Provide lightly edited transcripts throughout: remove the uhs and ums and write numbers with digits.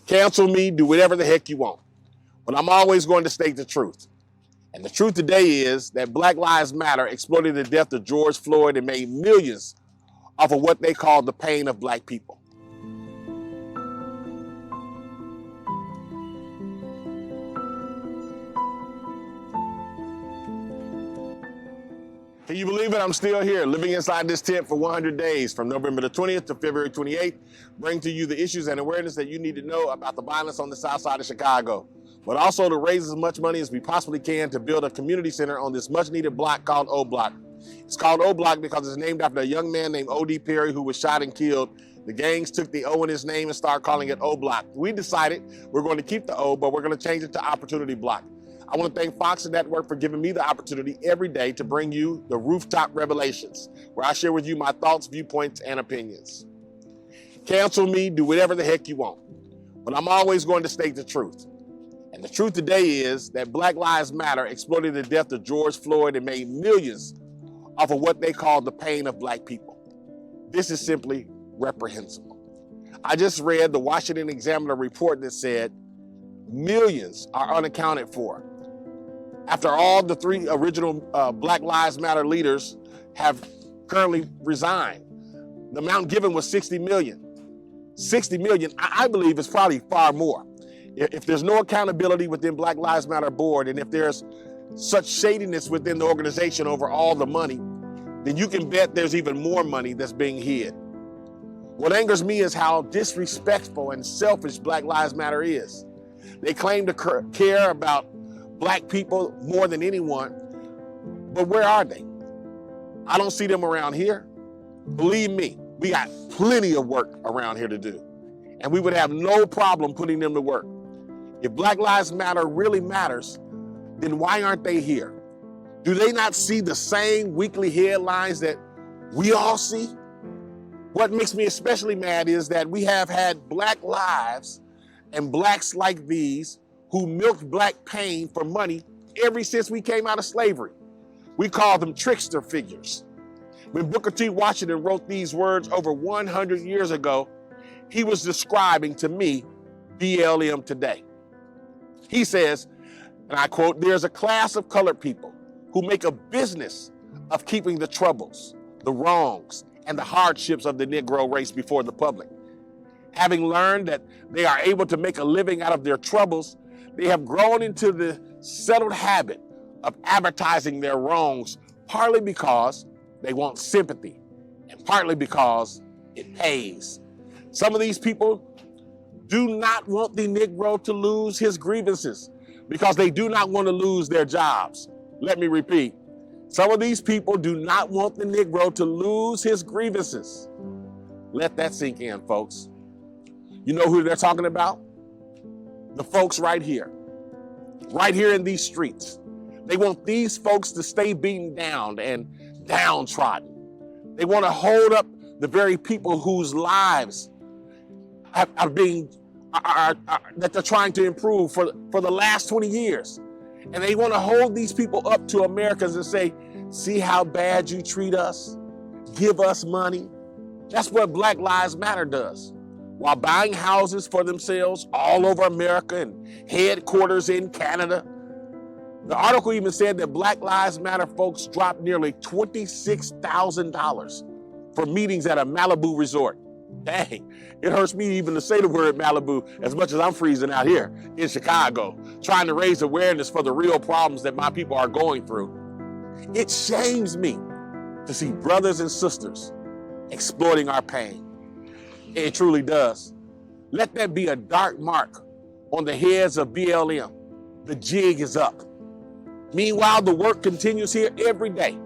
Cancel me, do whatever the heck you want. But I'm always going to state the truth. And the truth today is that Black Lives Matter exploited the death of George Floyd and made millions off of what they call the pain of black people. Can you believe it? I'm still here, living inside this tent for 100 days, from November the 20th to February 28th, bringing to you the issues and awareness that you need to know about the violence on the south side of Chicago, but also to raise as much money as we possibly can to build a community center on this much-needed block called O Block. It's called O Block because it's named after a young man named O.D. Perry who was shot and killed. The gangs took the O in his name and started calling it O Block. We decided we're going to keep the O, but we're going to change it to Opportunity Block. I want to thank Fox and Network for giving me the opportunity every day to bring you the Rooftop Revelations, where I share with you my thoughts, viewpoints, and opinions. Cancel me, do whatever the heck you want. But I'm always going to state the truth. And the truth today is that Black Lives Matter exploited the death of George Floyd and made millions off of what they call the pain of black people. This is simply reprehensible. I just read the Washington Examiner report that said millions are unaccounted for. After all, the three original Black Lives Matter leaders have currently resigned. The amount given was 60 million. 60 million, I believe, is probably far more. If there's no accountability within Black Lives Matter board, and if there's such shadiness within the organization over all the money, then you can bet there's even more money that's being hid. What angers me is how disrespectful and selfish Black Lives Matter is. They claim to care about black people more than anyone, but where are they? I don't see them around here. Believe me, we got plenty of work around here to do, and we would have no problem putting them to work. If Black Lives Matter really matters, then why aren't they here? Do they not see the same weekly headlines that we all see? What makes me especially mad is that we have had black lives and blacks like these who milked black pain for money ever since we came out of slavery. We call them trickster figures. When Booker T. Washington wrote these words over 100 years ago, he was describing to me BLM today. He says, and I quote, "There's a class of colored people who make a business of keeping the troubles, the wrongs, and the hardships of the Negro race before the public. Having learned that they are able to make a living out of their troubles, they have grown into the settled habit of advertising their wrongs, partly because they want sympathy and partly because it pays. Some of these people do not want the Negro to lose his grievances because they do not want to lose their jobs. Let me repeat. Some of these people do not want the Negro to lose his grievances. Let that sink in, folks. You know who they're talking about? The folks right here in these streets. They want these folks to stay beaten down and downtrodden. They want to hold up the very people whose lives that they're trying to improve for the last 20 years. And they want to hold these people up to Americans and say, see how bad you treat us? Give us money. That's what Black Lives Matter does. While buying houses for themselves all over America and headquarters in Canada. The article even said that Black Lives Matter folks dropped nearly $26,000 for meetings at a Malibu resort. Dang, it hurts me even to say the word Malibu as much as I'm freezing out here in Chicago, trying to raise awareness for the real problems that my people are going through. It shames me to see brothers and sisters exploiting our pain. It truly does. Let that be a dark mark on the heads of BLM. The jig is up. Meanwhile, the work continues here every day.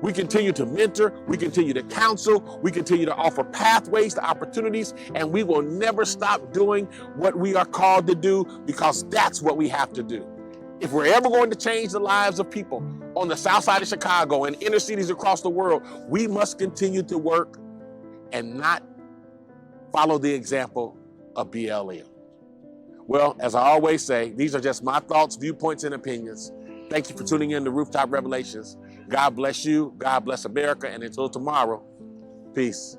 We continue to mentor, we continue to counsel, we continue to offer pathways to opportunities, and we will never stop doing what we are called to do because that's what we have to do. If we're ever going to change the lives of people on the south side of Chicago and inner cities across the world, we must continue to work and not follow the example of BLM. Well, as I always say, these are just my thoughts, viewpoints, and opinions. Thank you for tuning in to Rooftop Revelations. God bless you, God bless America, and until tomorrow, peace.